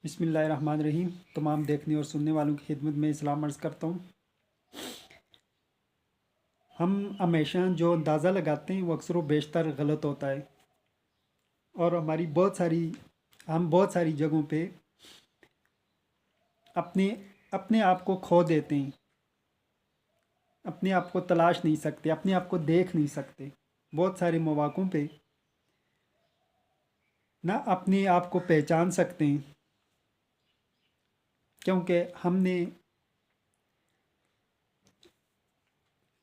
بسم اللہ الرحمن الرحیم۔ تمام دیکھنے اور سننے والوں کی خدمت میں اسلام عرض کرتا ہوں۔ ہم ہمیشہ جو اندازہ لگاتے ہیں وہ اکثر و بیشتر غلط ہوتا ہے، اور ہم بہت ساری جگہوں پہ اپنے اپنے آپ کو کھو دیتے ہیں، اپنے آپ کو تلاش نہیں سکتے، اپنے آپ کو دیکھ نہیں سکتے۔ بہت سارے مواقعوں پہ نہ اپنے آپ کو پہچان سکتے ہیں، کیونکہ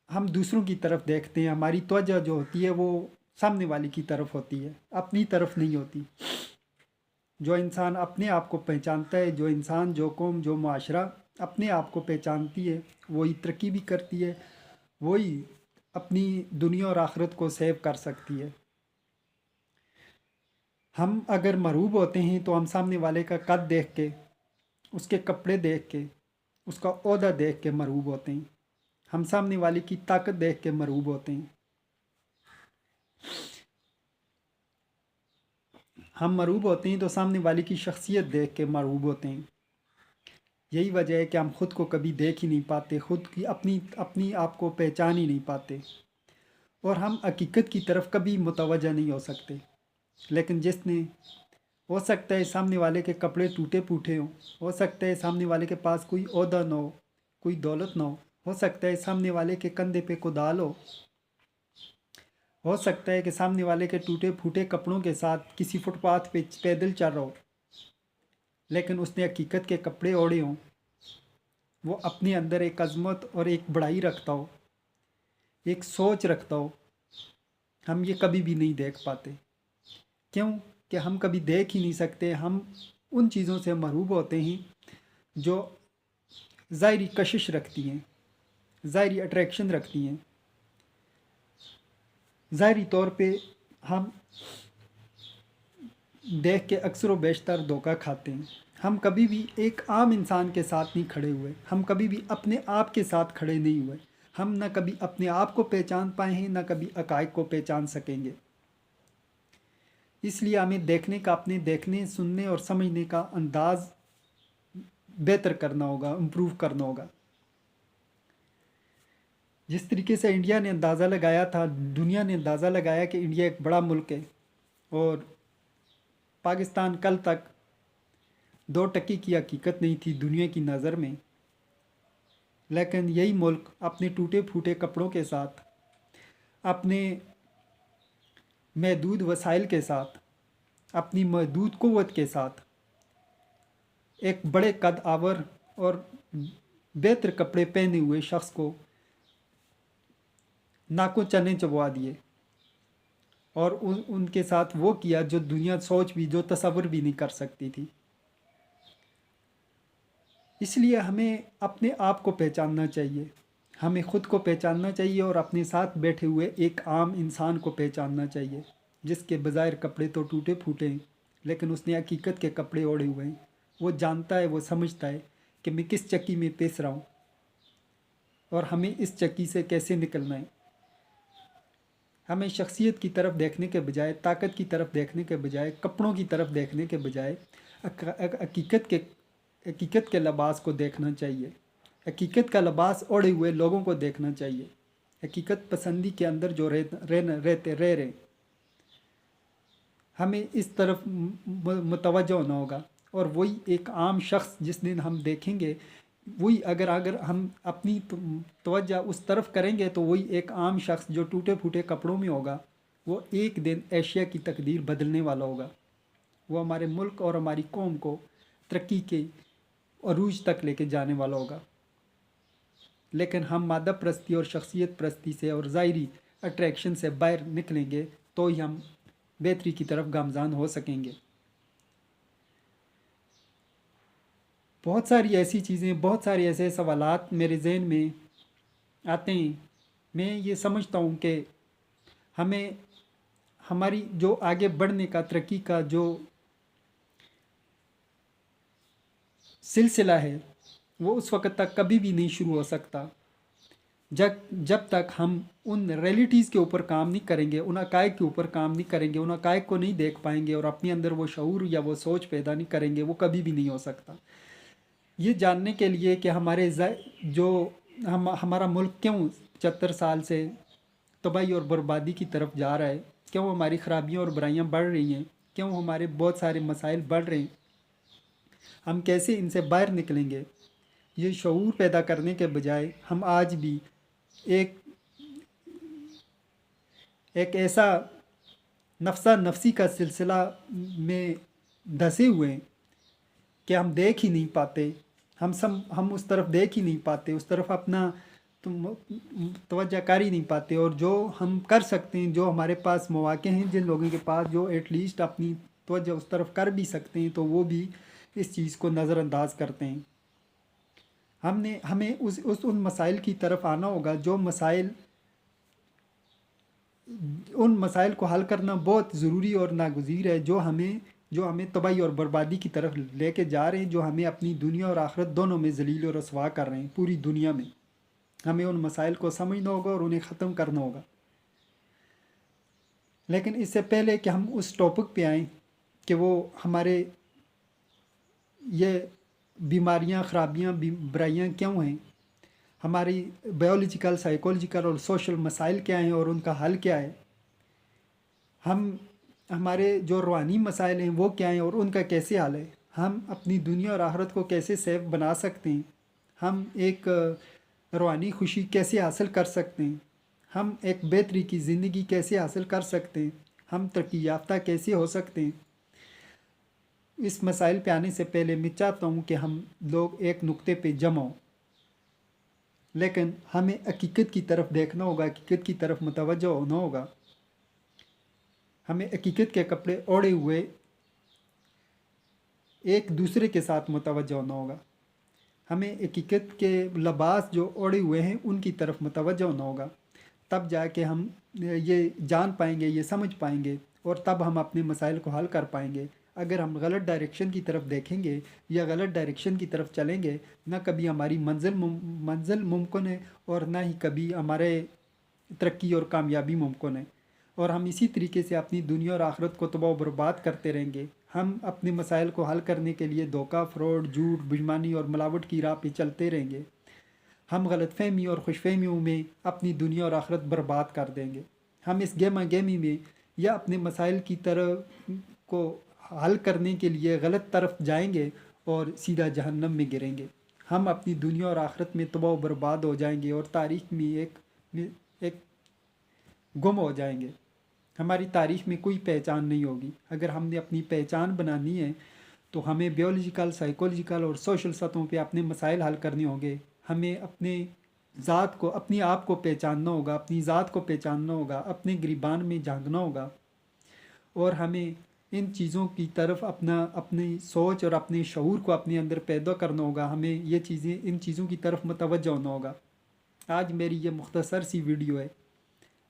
ہم دوسروں کی طرف دیکھتے ہیں، ہماری توجہ جو ہوتی ہے وہ سامنے والی کی طرف ہوتی ہے، اپنی طرف نہیں ہوتی۔ جو انسان اپنے آپ کو پہچانتا ہے، جو انسان، جو قوم، جو معاشرہ اپنے آپ کو پہچانتی ہے، وہی ترقی بھی کرتی ہے، وہی اپنی دنیا اور آخرت کو سیو کر سکتی ہے۔ ہم اگر مرعوب ہوتے ہیں تو ہم سامنے والے کا قد دیکھ کے، اس کے کپڑے دیکھ کے، اس کا عہدہ دیکھ کے مرعوب ہوتے ہیں۔ ہم سامنے والے کی طاقت دیکھ کے مرعوب ہوتے ہیں۔ ہم مرعوب ہوتے ہیں تو سامنے والے کی شخصیت دیکھ کے مرعوب ہوتے ہیں۔ یہی وجہ ہے کہ ہم خود کو کبھی دیکھ ہی نہیں پاتے، خود کی اپنی آپ کو پہچان ہی نہیں پاتے، اور ہم حقیقت کی طرف کبھی متوجہ نہیں ہو سکتے۔ لیکن ہو سکتا ہے سامنے والے کے کپڑے ٹوٹے پھوٹے ہوں، ہو سکتا ہے سامنے والے کے پاس کوئی عہدہ نہ کوئی دولت نہ ہو سکتا ہے سامنے والے کے کندھے پہ کدال ہو سکتا ہے کہ سامنے والے کے ٹوٹے پھوٹے کپڑوں کے ساتھ کسی فٹ پاتھ پہ پیدل چل رہا ہو، لیکن اس نے حقیقت کے کپڑے اوڑھے ہوں، وہ اپنے اندر ایک عظمت اور ایک بڑائی رکھتا ہو، ایک سوچ رکھتا ہو۔ ہم یہ کبھی بھی نہیں دیکھ پاتے، کیوں کہ ہم کبھی دیکھ ہی نہیں سکتے۔ ہم ان چیزوں سے محروب ہوتے ہیں جو ظاہری کشش رکھتی ہیں، ظاہری اٹریکشن رکھتی ہیں۔ ظاہری طور پہ ہم دیکھ کے اکثر و بیشتر دھوکہ کھاتے ہیں۔ ہم کبھی بھی ایک عام انسان کے ساتھ نہیں کھڑے ہوئے، ہم کبھی بھی اپنے آپ کے ساتھ کھڑے نہیں ہوئے۔ ہم نہ کبھی اپنے آپ کو پہچان پائے ہیں، نہ کبھی حقائق کو پہچان سکیں گے۔ اس لیے ہمیں اپنے دیکھنے، سننے اور سمجھنے کا انداز بہتر کرنا ہوگا، امپروو کرنا ہوگا۔ جس طریقے سے انڈیا نے اندازہ لگایا تھا، دنیا نے اندازہ لگایا کہ انڈیا ایک بڑا ملک ہے، اور پاکستان کل تک 2% کی حقیقت نہیں تھی دنیا کی نظر میں، لیکن یہی ملک اپنے ٹوٹے پھوٹے کپڑوں کے ساتھ، اپنے محدود وسائل کے ساتھ، اپنی محدود قوت کے ساتھ ایک بڑے قد آور اور بہتر کپڑے پہنے ہوئے شخص کو ناکوں چنے چبوا دیے، اور ان کے ساتھ وہ کیا جو دنیا سوچ بھی، جو تصور بھی نہیں کر سکتی تھی۔ اس لیے ہمیں اپنے آپ کو پہچاننا چاہیے، ہمیں خود کو پہچاننا چاہیے، اور اپنے ساتھ بیٹھے ہوئے ایک عام انسان کو پہچاننا چاہیے، جس کے بظاہر کپڑے تو ٹوٹے پھوٹے ہیں، لیکن اس نے حقیقت کے کپڑے اوڑھے ہوئے ہیں۔ وہ جانتا ہے، وہ سمجھتا ہے کہ میں کس چکی میں پس رہا ہوں، اور ہمیں اس چکی سے کیسے نکلنا ہے۔ ہمیں شخصیت کی طرف دیکھنے کے بجائے، طاقت کی طرف دیکھنے کے بجائے، کپڑوں کی طرف دیکھنے کے بجائے حقیقت کے لباس کو دیکھنا چاہیے، حقیقت کا لباس اوڑھے ہوئے لوگوں کو دیکھنا چاہیے، حقیقت پسندی کے اندر جو رہ رہے، ہمیں اس طرف متوجہ ہونا ہوگا۔ اور وہی ایک عام شخص جس دن ہم دیکھیں گے، وہی اگر ہم اپنی توجہ اس طرف کریں گے، تو وہی ایک عام شخص جو ٹوٹے پھوٹے کپڑوں میں ہوگا، وہ ایک دن ایشیا کی تقدیر بدلنے والا ہوگا۔ وہ ہمارے ملک اور ہماری قوم کو ترقی کے عروج تک لے کے جانے والا ہوگا۔ لیکن ہم مادہ پرستی اور شخصیت پرستی سے اور ظاہری اٹریکشن سے باہر نکلیں گے تو ہی ہم بہتری کی طرف گامزن ہو سکیں گے۔ بہت ساری ایسی چیزیں، بہت سارے ایسے سوالات میرے ذہن میں آتے ہیں۔ میں یہ سمجھتا ہوں کہ ہمیں ہماری جو آگے بڑھنے کا، ترقی کا جو سلسلہ ہے، وہ اس وقت تک کبھی بھی نہیں شروع ہو سکتا जब तक हम उन रियलिटीज़ के ऊपर काम नहीं करेंगे, उन हक़ाइक़ के ऊपर काम नहीं करेंगे, उन हक़ाइक़ को नहीं देख पाएंगे और अपने अंदर वो शऊर या वो सोच पैदा नहीं करेंगे, वो कभी भी नहीं हो सकता। ये जानने के लिए कि जो हमारा मुल्क क्यों 75 साल से तबाही और बर्बादी की तरफ जा रहा है, क्यों हमारी ख़राबियाँ और बुराइयाँ बढ़ रही हैं, क्यों हमारे बहुत सारे मसाइल बढ़ रहे हैं, हम कैसे इनसे बाहर निकलेंगे, ये शऊर पैदा करने के बजाय हम आज भी एक एक ऐसा नफसा नफसी का सिलसिला में धंसे हुए हैं कि हम देख ही नहीं पाते, हम उस तरफ देख ही नहीं पाते, उस तरफ अपना तवज्जो कर ही नहीं पाते। और जो हम कर सकते हैं, जो हमारे पास मौक़े हैं, जिन लोगों के पास जो एटलीस्ट अपनी तवज्जो उस तरफ कर भी सकते हैं, तो वो भी इस चीज़ को नज़रअंदाज करते हैं। हमें उन मसाइल की तरफ आना होगा, उन मसाइल को हल करना बहुत ज़रूरी और नागुज़ीर है, जो हमें तबाही और बर्बादी की तरफ लेके जा रहे हैं, जो हमें अपनी दुनिया और आखिरत दोनों में ज़लील और रसवा कर रहे हैं। पूरी दुनिया में हमें उन मसाइल को समझना होगा और उन्हें ख़त्म करना होगा। लेकिन इससे पहले कि हम उस टॉपिक पे आएँ कि वो हमारे ये बीमारियाँ, ख़राबियाँ, बुराइयाँ क्यों हैं, हमारी बायोलॉजिकल, साइकोलॉजिकल और सोशल मसाइल क्या हैं और उनका हल क्या है, हमारे जो रूहानी मसाइल हैं वो क्या हैं और उनका कैसे हल है, हम अपनी दुनिया और आखिरत को कैसे सेफ बना सकते हैं, हम एक रूहानी खुशी कैसे हासिल कर सकते हैं, हम एक बेहतरी की ज़िंदगी कैसे हासिल कर सकते हैं, हम तरक्की याफ्ता कैसे हो सकते हैं। इस मसाइल पे आने से पहले मैं चाहता हूँ कि हम लोग एक नुक्ते पे जमा हों, लेकिन हमें हकीकत की तरफ देखना होगा, हकीकत की तरफ मुतवज्जो होना होगा। हमें हकीकत के कपड़े ओढ़े हुए एक दूसरे के साथ मुतवज्जो होना होगा। हमें हकीकत के लिबास जो ओढ़े हुए हैं उनकी तरफ मुतवज्जो होना होगा। तब जाके हम ये जान पाएंगे, ये समझ पाएंगे और तब हम अपने मसाइल को हल कर पाएंगे। अगर हम गलत डायरेक्शन की तरफ देखेंगे या गलत डायरेक्शन की तरफ चलेंगे, ना कभी हमारी मंजिल मुमकिन है और ना ही कभी हमारे तरक्की और कामयाबी मुमकिन है। और हम इसी तरीके से अपनी दुनिया और आखिरत को तबाह बर्बाद करते रहेंगे। हम अपने मसाइल को हल करने के लिए धोखा, फ्रॉड, झूठ, बेईमानी और मिलावट की राह पे चलते रहेंगे। हम गलतफहमी और खुशफहमियों में अपनी दुनिया और आखिरत बर्बाद कर देंगे। हम इस गेमा गेमी में या अपने मसाइल की तरफ को हल करने के लिए गलत तरफ जाएंगे और सीधा जहन्नम में गिरेंगे। हम अपनी दुनिया और आखिरत में तबाह बर्बाद हो जाएंगे और तारीख़ में एक गुम हो जाएंगे। हमारी तारीख़ में कोई पहचान नहीं होगी। अगर हमने अपनी पहचान बनानी है तो हमें बायोलॉजिकल, साइकोलॉजिकल और सोशल सतहों पे अपने मसाइल हल करने होंगे। हमें अपने ज़ात को, अपने आप को पहचानना होगा, अपनी ज़ात को पहचानना होगा, अपने गिरबान में झांकना होगा और हमें इन चीज़ों की तरफ अपनी सोच और अपने शऊर को अपने अंदर पैदा करना होगा। हमें इन चीज़ों की तरफ मुतवज्जो होना होगा। आज मेरी ये मुख्तसर सी वीडियो है।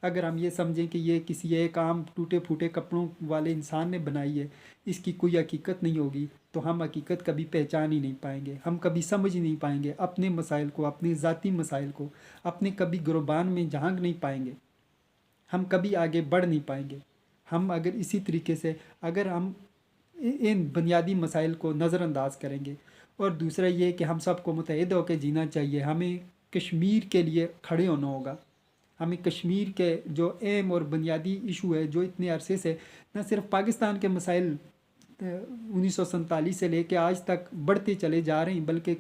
अगर हम ये समझें कि ये किसी एक आम टूटे फूटे कपड़ों वाले इंसान ने बनाई है, इसकी कोई हकीकत नहीं होगी, तो हम हकीकत कभी पहचान ही नहीं पाएंगे। हम कभी समझ ही नहीं पाएंगे अपने मसाइल को, अपने ज़ाती मसाइल को, अपने कभी गिरबान में झांक नहीं पाएंगे। हम कभी आगे बढ़ नहीं पाएंगे। हम अगर इसी तरीके से अगर हम इन बुनियादी मसाइल को नज़रअंदाज करेंगे। और दूसरा ये कि हम सबको मुत्तहिद होकर जीना चाहिए। हमें कश्मीर के लिए खड़े होना होगा। हमें कश्मीर के जो अहम और बुनियादी इशू है, जो इतने अरसे से न सिर्फ पाकिस्तान के मसाइल 1947 से लेके आज तक बढ़ते चले जा रहे हैं, बल्कि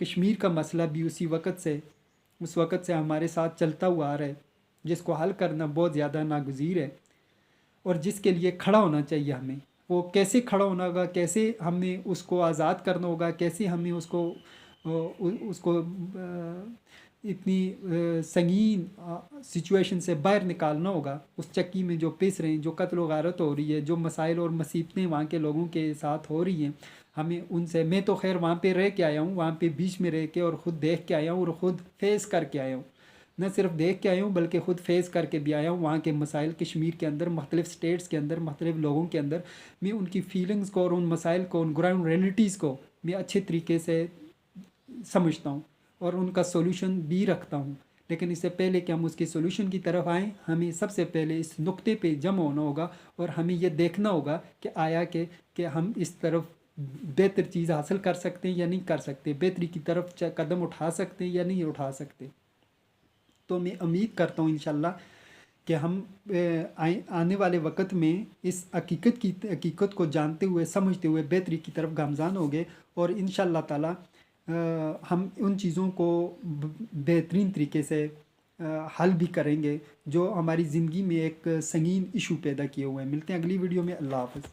कश्मीर का मसला भी उस वक़्त से हमारे साथ चलता हुआ आ रहा है, जिसको हल करना बहुत ज़्यादा नागुज़ीर है और जिसके लिए खड़ा होना चाहिए। हमें वो कैसे खड़ा होना होगा, कैसे हमें उसको आज़ाद करना होगा, कैसे हमें उसको इतनी संगीन सिचुएशन से बाहर निकालना होगा। उस चक्की में जो पिस रहे हैं, जो कत्ल गारत हो रही है, जो मसाइल और मुसीबतें वहाँ के लोगों के साथ हो रही हैं, हमें उनसे, मैं तो खैर वहाँ पे रह के आया हूँ, वहाँ पे बीच में रह के और ख़ुद देख के आया हूँ और ख़ुद फेस करके आया हूँ। न सिर्फ देख के आया हूँ बल्कि ख़ुद फेस करके भी आया हूँ। वहाँ के मसाइल कश्मीर के अंदर, मुख्तलिफ़ स्टेट्स के अंदर, मुख्तलिफ़ लोगों के अंदर, मैं उनकी फीलिंग्स को और उन मसाइल को, उन ग्राउंड रियलिटीज़ को मैं अच्छे तरीके से समझता हूँ اور ان کا سولوشن بھی رکھتا ہوں، لیکن اس سے پہلے کہ ہم اس کی سولوشن کی طرف آئیں، ہمیں سب سے پہلے اس نقطے پہ جمع ہونا ہوگا اور ہمیں یہ دیکھنا ہوگا کہ آیا کہ ہم اس طرف بہتر چیز حاصل کر سکتے ہیں یا نہیں کر سکتے، بہتری کی طرف قدم اٹھا سکتے ہیں یا نہیں اٹھا سکتے۔ تو میں امید کرتا ہوں انشاءاللہ کہ ہم آنے والے وقت میں اس حقیقت کو جانتے ہوئے سمجھتے ہوئے بہتری کی طرف گامزن ہو گئے، اور انشاءاللہ تعالی ہم ان چیزوں کو بہترین طریقے سے حل بھی کریں گے جو ہماری زندگی میں ایک سنگین ایشو پیدا کیے ہوئے ہیں۔ ملتے ہیں اگلی ویڈیو میں، اللہ حافظ۔